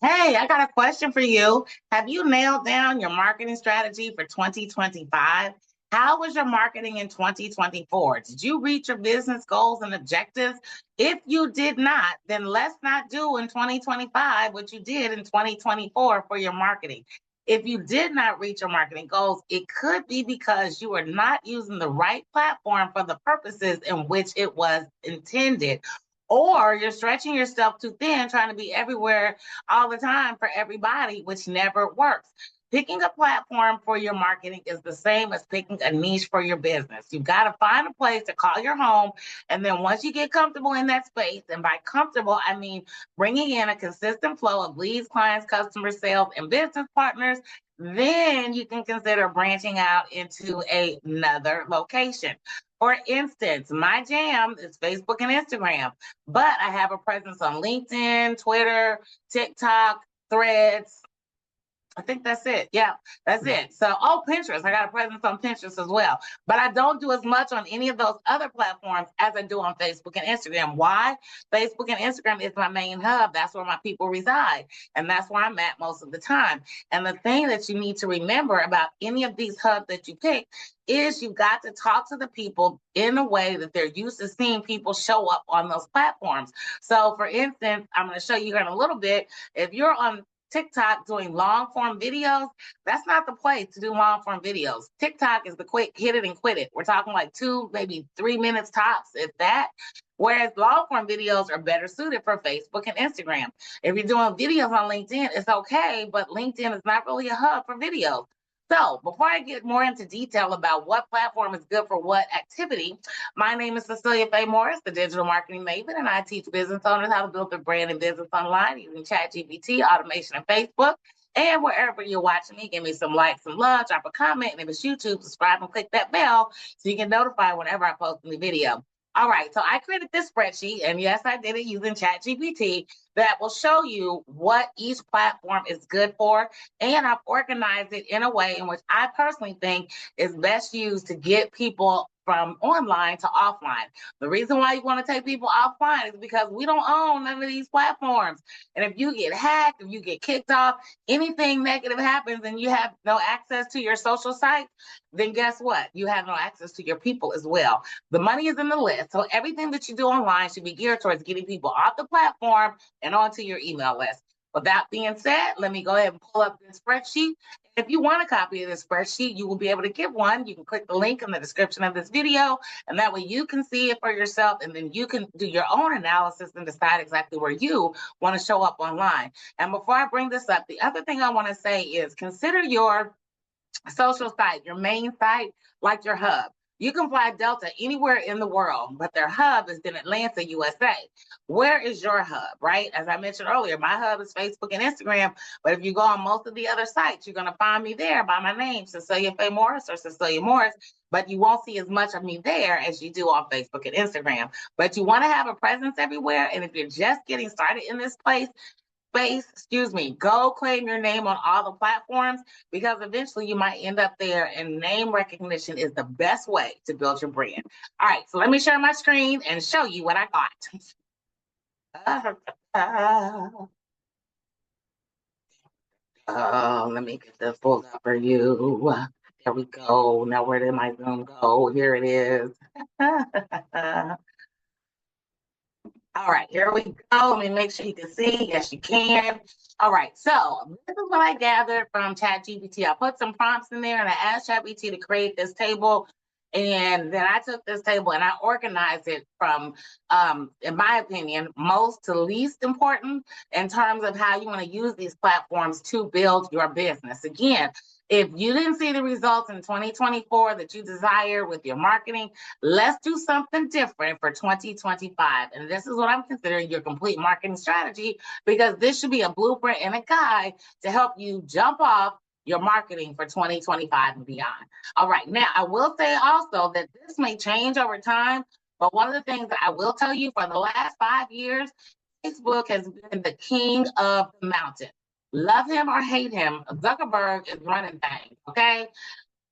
Hey, I got a question for you. Have you nailed down your marketing strategy for 2025? How was your marketing in 2024? Did you reach your business goals and objectives? If you did not, then let's not do in 2025 what you did in 2024 for your marketing. If you did not reach your marketing goals, it could be because you are not using the right platform for the purposes in which it was intended, or you're stretching yourself too thin trying to be everywhere all the time for everybody, which never works. Picking a platform for your marketing is the same as picking a niche for your business. You've got to find a place to call your home. And then once you get comfortable in that space, and by comfortable, I mean bringing in a consistent flow of leads, clients, customer sales, and business partners, then you can consider branching out into another location. For instance, my jam is Facebook and Instagram, but I have a presence on LinkedIn, Twitter, TikTok, Threads. I think that's it. Yeah, that's it. So, Pinterest. I got a presence on Pinterest as well. But I don't do as much on any of those other platforms as I do on Facebook and Instagram. Why? Facebook and Instagram is my main hub. That's where my people reside. And that's where I'm at most of the time. And the thing that you need to remember about any of these hubs that you pick is you've got to talk to the people in a way that they're used to seeing people show up on those platforms. So, for instance, I'm going to show you here in a little bit. If you're on TikTok doing long form videos, that's not the place to do long form videos. TikTok is the quick hit it and quit it. We're talking like 2, maybe 3 minutes tops, if that. Whereas long form videos are better suited for Facebook and Instagram. If you're doing videos on LinkedIn, it's okay, but LinkedIn is not really a hub for videos. So, before I get more into detail about what platform is good for what activity, my name is Cecelia Faye Morris, the digital marketing maven, and I teach business owners how to build their brand and business online using ChatGPT, automation, and Facebook. And wherever you're watching me, give me some likes, some love, drop a comment, and if it's YouTube, subscribe and click that bell so you get notified whenever I post a new video. All right, so I created this spreadsheet, and yes, I did it using ChatGPT that will show you what each platform is good for, and I've organized it in a way in which I personally think is best used to get people from online to offline. The reason why you want to take people offline is because we don't own none of these platforms. And if you get hacked, if you get kicked off, anything negative happens and you have no access to your social site, then guess what? You have no access to your people as well. The money is in the list. So everything that you do online should be geared towards getting people off the platform and onto your email list. With that being said, let me go ahead and pull up this spreadsheet. If you want a copy of this spreadsheet, you will be able to get one. You can click the link in the description of this video, and that way you can see it for yourself, and then you can do your own analysis and decide exactly where you want to show up online. And before I bring this up, the other thing I want to say is consider your social site, your main site, like your hub. You can fly Delta anywhere in the world, but their hub is in Atlanta, USA. Where is your hub, right? As I mentioned earlier, my hub is Facebook and Instagram, but if you go on most of the other sites, you're going to find me there by my name, Cecelia Faye Morris or Cecelia Morris, but you won't see as much of me there as you do on Facebook and Instagram. But you want to have a presence everywhere, and if you're just getting started in this place, go claim your name on all the platforms, because eventually you might end up there, and name recognition is the best way to build your brand. All right, so let me share my screen and show you what I got. Let me get this pulled up for you. There we go. Now where did my Zoom go? Here it is. All right, here we go. Let me make sure you can see. Yes, you can. All right, so this is what I gathered from ChatGPT. I put some prompts in there and I asked ChatGPT to create this table. And then I took this table and I organized it from, in my opinion, most to least important in terms of how you want to use these platforms to build your business. Again, if you didn't see the results in 2024 that you desire with your marketing, let's do something different for 2025. And this is what I'm considering your complete marketing strategy, because this should be a blueprint and a guide to help you jump off your marketing for 2025 and beyond. All right, now I will say also that this may change over time, but one of the things that I will tell you, for the last 5 years, Facebook has been the king of the mountain. Love him or hate him, Zuckerberg is running things, okay?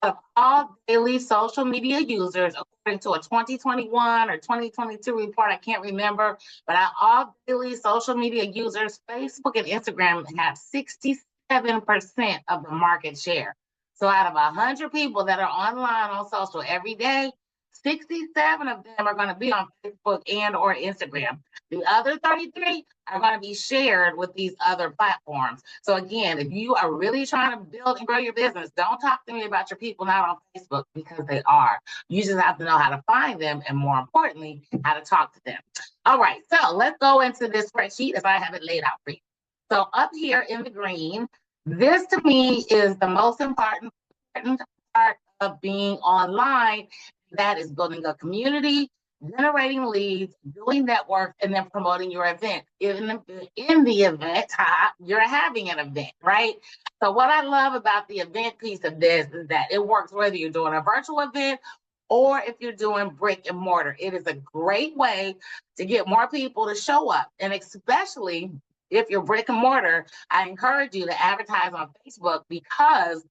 Of all daily social media users, according to a 2021 or 2022 report, I can't remember, but out of all daily social media users, Facebook and Instagram have 67% of the market share. So out of 100 people that are online on social every day, 67 of them are going to be on Facebook and or Instagram. The other 33 are going to be shared with these other platforms. So again, if you are really trying to build and grow your business, don't talk to me about your people not on Facebook, because they are. You just have to know how to find them, and more importantly, how to talk to them. All right, so let's go into this spreadsheet as I have it laid out for you. So up here in the green, this to me is the most important part of being online. That is building a community, generating leads, doing network, and then promoting your event. In the event, you're having an event, right? So what I love about the event piece of this is that it works whether you're doing a virtual event or if you're doing brick and mortar. It is a great way to get more people to show up. And especially if you're brick and mortar, I encourage you to advertise on Facebook, because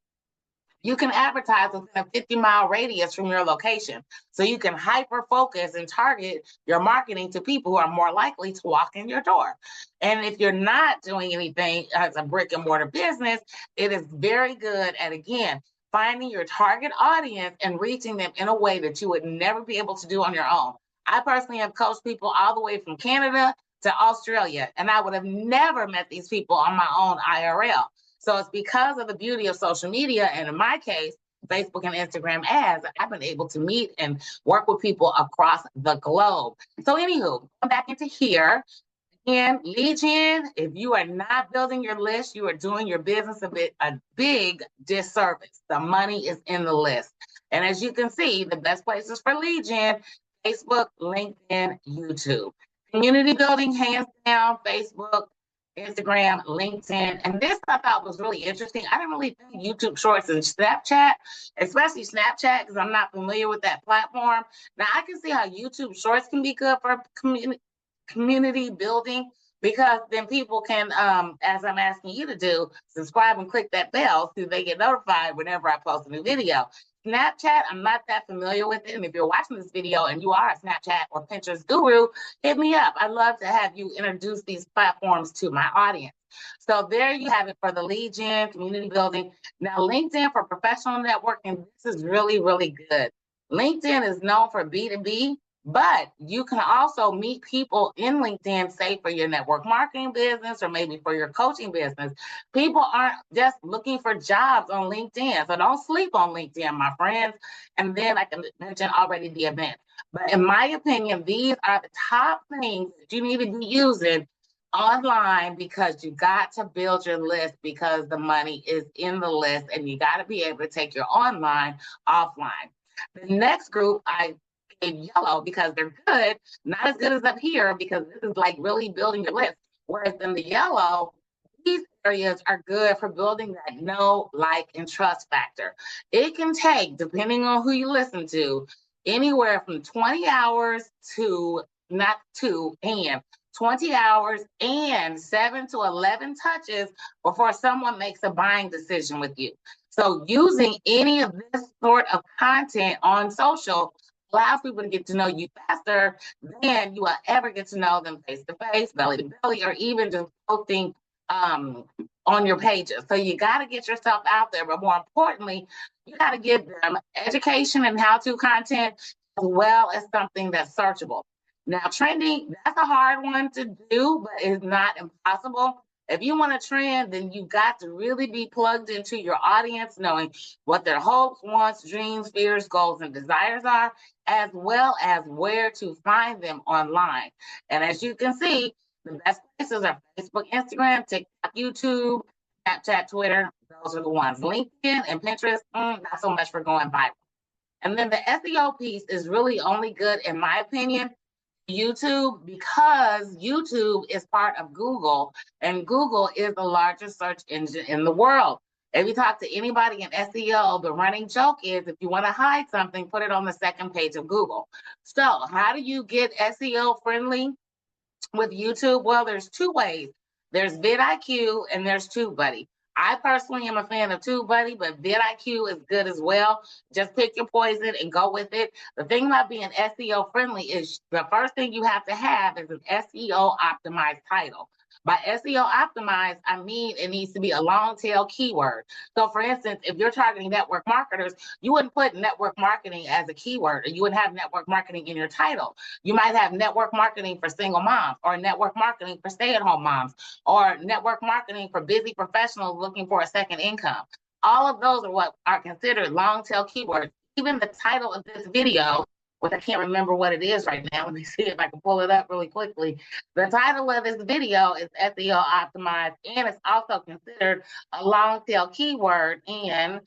you can advertise within a 50-mile radius from your location. So you can hyper focus and target your marketing to people who are more likely to walk in your door. And if you're not doing anything as a brick and mortar business, it is very good at, again, finding your target audience and reaching them in a way that you would never be able to do on your own. I personally have coached people all the way from Canada to Australia, and I would have never met these people on my own IRL. So it's because of the beauty of social media, and in my case, Facebook and Instagram ads, I've been able to meet and work with people across the globe. So anywho, come back into here. And lead gen, if you are not building your list, you are doing your business a big disservice. The money is in the list. And as you can see, the best places for lead gen, Facebook, LinkedIn, YouTube. Community building, hands down, Facebook, Instagram, LinkedIn. And this I thought was really interesting. I didn't really think YouTube Shorts and Snapchat, especially Snapchat, because I'm not familiar with that platform. Now, I can see how YouTube Shorts can be good for community building, because then people can, as I'm asking you to do, subscribe and click that bell so they get notified whenever I post a new video. Snapchat, I'm not that familiar with it. And if you're watching this video and you are a Snapchat or Pinterest guru, hit me up. I'd love to have you introduce these platforms to my audience. So there you have it for the lead gen, community building. Now, LinkedIn for professional networking, this is really, really good. LinkedIn is known for B2B, but you can also meet people in LinkedIn, say for your network marketing business or maybe for your coaching business. People aren't just looking for jobs on LinkedIn. So don't sleep on LinkedIn, my friends. And then I can mention already the events. But in my opinion, these are the top things that you need to be using online, because you got to build your list, because the money is in the list, and you got to be able to take your online offline. The next group I yellow because they're good, not as good as up here, because this is like really building your list. Whereas in the yellow, these areas are good for building that know, like, and trust factor. It can take, depending on who you listen to, anywhere from 20 hours to not two and 20 hours and 7 to 11 touches before someone makes a buying decision with you. So using any of this sort of content on social allows people to get to know you faster than you will ever get to know them face to face, belly to belly, or even just posting on your pages. So you got to get yourself out there, but more importantly, you got to give them education and how-to content, as well as something that's searchable. Now, trending, that's a hard one to do, but it's not impossible. If you want to trend, then you got to really be plugged into your audience, knowing what their hopes, wants, dreams, fears, goals, and desires are, as well as where to find them online. And as you can see, the best places are Facebook, Instagram, TikTok, YouTube, Snapchat, Twitter. Those are the ones. LinkedIn and Pinterest, not so much for going viral. And then the SEO piece is really only good, in my opinion, YouTube, because YouTube is part of Google, and Google is the largest search engine in the world. If you talk to anybody in SEO, the running joke is, if you want to hide something, put it on the second page of Google. So how do you get SEO friendly with YouTube? Well, there's two ways. There's vidIQ and there's TubeBuddy. I personally am a fan of TubeBuddy, but vidIQ is good as well. Just pick your poison and go with it. The thing about being SEO friendly is the first thing you have to have is an SEO optimized title. By SEO optimized, I mean it needs to be a long tail keyword. So, for instance, if you're targeting network marketers, you wouldn't put network marketing as a keyword, or you wouldn't have network marketing in your title. You might have network marketing for single moms, or network marketing for stay at home moms, or network marketing for busy professionals looking for a second income. All of those are what are considered long tail keywords. Even the title of this video, which I can't remember what it is right now. Let me see if I can pull it up really quickly. The title of this video is SEO optimized, and it's also considered a long tail keyword. And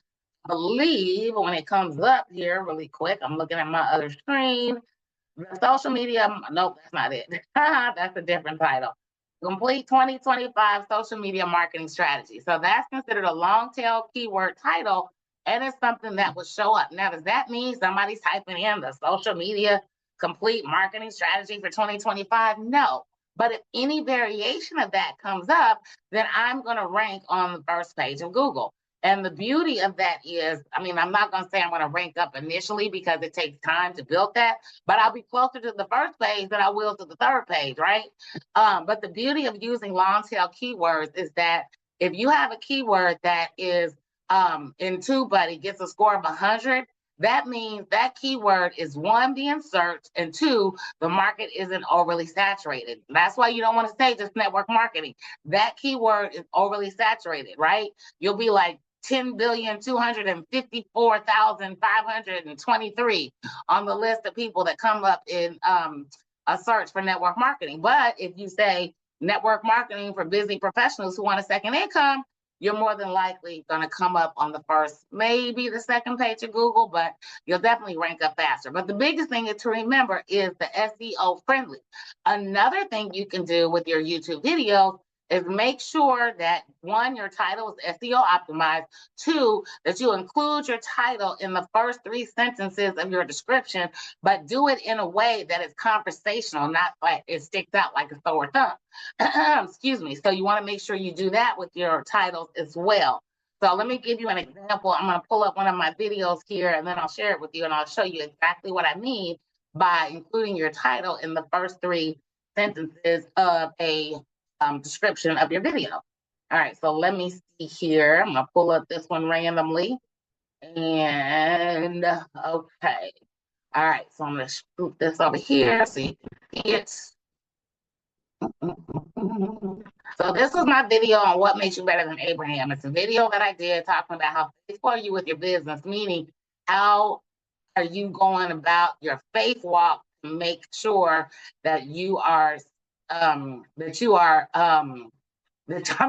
I believe when it comes up here really quick, I'm looking at my other screen. The social media, nope, that's not it. That's a different title. Complete 2025 social media marketing strategy. So that's considered a long tail keyword title, and it's something that will show up. Now, does that mean somebody's typing in the social media complete marketing strategy for 2025? No. But if any variation of that comes up, then I'm going to rank on the first page of Google. And the beauty of that is, I mean, I'm not going to say I'm going to rank up initially because it takes time to build that, but I'll be closer to the first page than I will to the third page, right? But the beauty of using long tail keywords is that if you have a keyword that is in TubeBuddy gets a score of 100, that means that keyword is one, being searched, and two, the market isn't overly saturated. That's why you don't want to say just network marketing. That keyword is overly saturated, right? You'll be like 10,254,523 on the list of people that come up in a search for network marketing. But if you say network marketing for busy professionals who want a second income, you're more than likely going to come up on the first, maybe the second page of Google, but you'll definitely rank up faster. But the biggest thing to remember is the SEO friendly. Another thing you can do with your YouTube videos is make sure that one, your title is SEO optimized, two, that you include your title in the first 3 sentences of your description, but do it in a way that is conversational, not like it sticks out like a sore thumb. Excuse me. So you want to make sure you do that with your titles as well. So let me give you an example. I'm going to pull up one of my videos here, and then I'll share it with you, and I'll show you exactly what I mean by including your title in the first 3 sentences of a description of your video. All right, so let me see here. I'm gonna pull up this one randomly. And okay. All right, so I'm gonna scoop this over here so you can see it. So this is my video on what makes you better than Abraham. It's a video that I did talking about how faithful are you with your business, meaning how are you going about your faith walk to make sure that you are I'm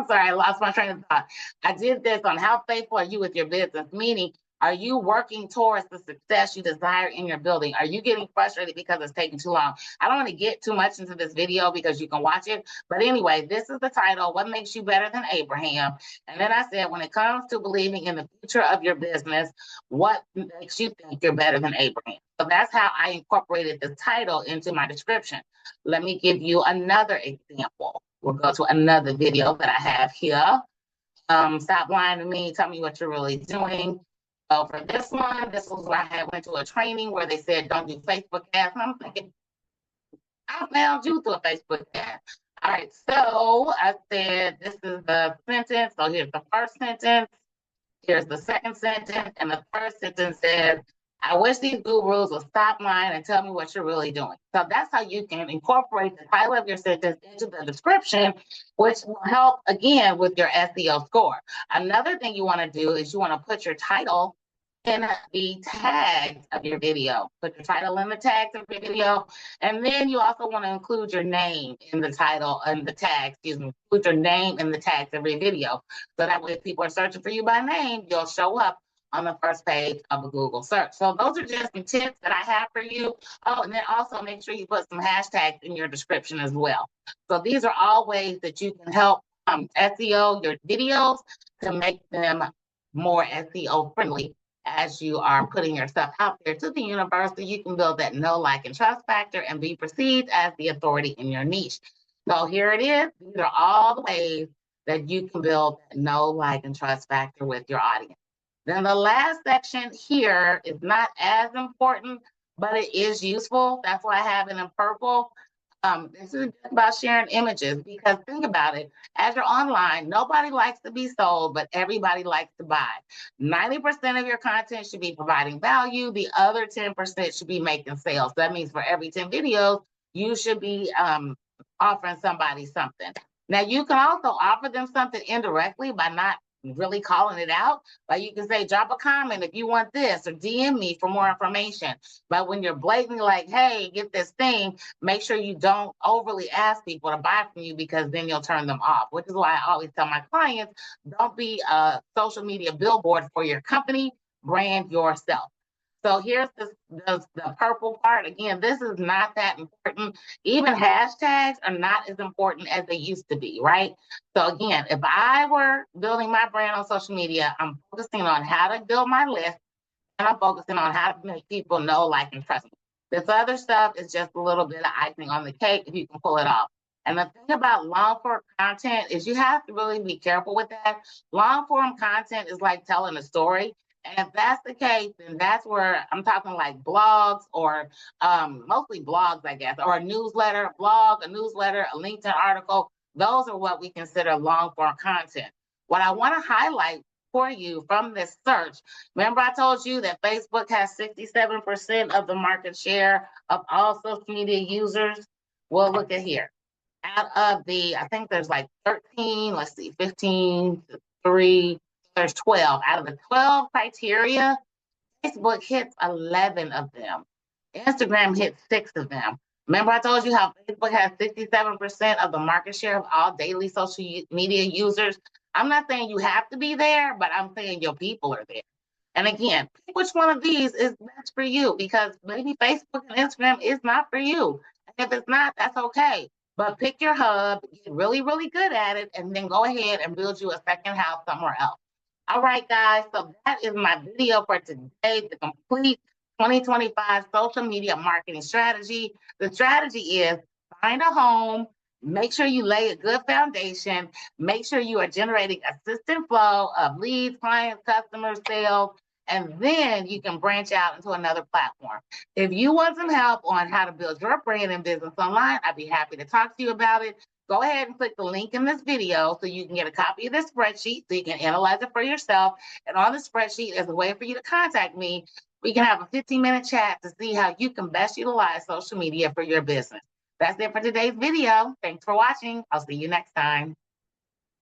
sorry, I lost my train of thought. I did this on how faithful are you with your business, meaning are you working towards the success you desire in your building? Are you getting frustrated because it's taking too long? I don't want to get too much into this video because you can watch it. But anyway, this is the title, What Makes You Better Than Abraham? And then I said, when it comes to believing in the future of your business, what makes you think you're better than Abraham? So that's how I incorporated the title into my description. Let me give you another example. We'll go to another video that I have here. Stop lying to me. Tell me what you're really doing. So for this one, this was where I went to a training where they said, don't do Facebook ads. And I'm thinking, I found you through a Facebook ad. All right, so I said, this is the sentence. So here's the first sentence. Here's the second sentence. And the first sentence says, I wish these gurus would stop lying and tell me what you're really doing. So that's how you can incorporate the title of your sentence into the description, which will help, again, with your SEO score. Another thing you want to do is you want to put your title in the tags of your video. Put your title in the tags of your video. And then you also want to include your name in the title and the tag, put your name in the tags of your video. So that way if people are searching for you by name, you'll show up on the first page of a Google search. So those are just some tips that I have for you. Oh, and then also make sure you put some hashtags in your description as well. So these are all ways that you can help SEO your videos to make them more SEO friendly as you are putting yourself out there to the universe, so you can build that know, like, and trust factor and be perceived as the authority in your niche. So here it is. These are all the ways that you can build that know, like, and trust factor with your audience. Then the last section here is not as important, but it is useful. That's why I have it in purple. This is just about sharing images, because think about it. As you're online, nobody likes to be sold, but everybody likes to buy. 90% of your content should be providing value. The other 10% should be making sales. That means for every 10 videos, you should be offering somebody something. Now, you can also offer them something indirectly by not really calling it out. Like, you can say, drop a comment if you want this, or DM me for more information. But when you're blatantly like, hey, get this thing, make sure you don't overly ask people to buy from you, because then you'll turn them off, which is why I always tell my clients, don't be a social media billboard for your company, brand yourself. So here's the purple part. Again, this is not that important. Even hashtags are not as important as they used to be, right? So again, if I were building my brand on social media, I'm focusing on how to build my list, and I'm focusing on how to make people know, like, and trust me. This other stuff is just a little bit of icing on the cake if you can pull it off. And the thing about long form content is you have to really be careful with that. Long form content is like telling a story. And if that's the case, then that's where I'm talking like blogs, or mostly blogs, I guess, or a newsletter, blog, a newsletter, a LinkedIn article. Those are what we consider long form content. What I want to highlight for you from this search, remember I told you that Facebook has 67% of the market share of all social media users? Well, look at here. Out of the, I think there's like 13, let's see, 15, 3, there's 12. Out of the 12 criteria, Facebook hits 11 of them. Instagram hits 6 of them. Remember I told you how Facebook has 67% of the market share of all daily social media users? I'm not saying you have to be there, but I'm saying your people are there. And again, pick which one of these is best for you, because maybe Facebook and Instagram is not for you. And if it's not, that's okay. But pick your hub, get really, really good at it, and then go ahead and build you a second house somewhere else. All right, guys, so that is my video for today, the complete 2025 social media marketing strategy. The strategy is find a home, make sure you lay a good foundation, make sure you are generating a consistent flow of leads, clients, customers, sales, and then you can branch out into another platform. If you want some help on how to build your brand and business online, I'd be happy to talk to you about it. Go ahead and click the link in this video so you can get a copy of this spreadsheet so you can analyze it for yourself. And on the spreadsheet is a way for you to contact me. We can have a 15-minute chat to see how you can best utilize social media for your business. That's it for today's video. Thanks for watching. I'll see you next time.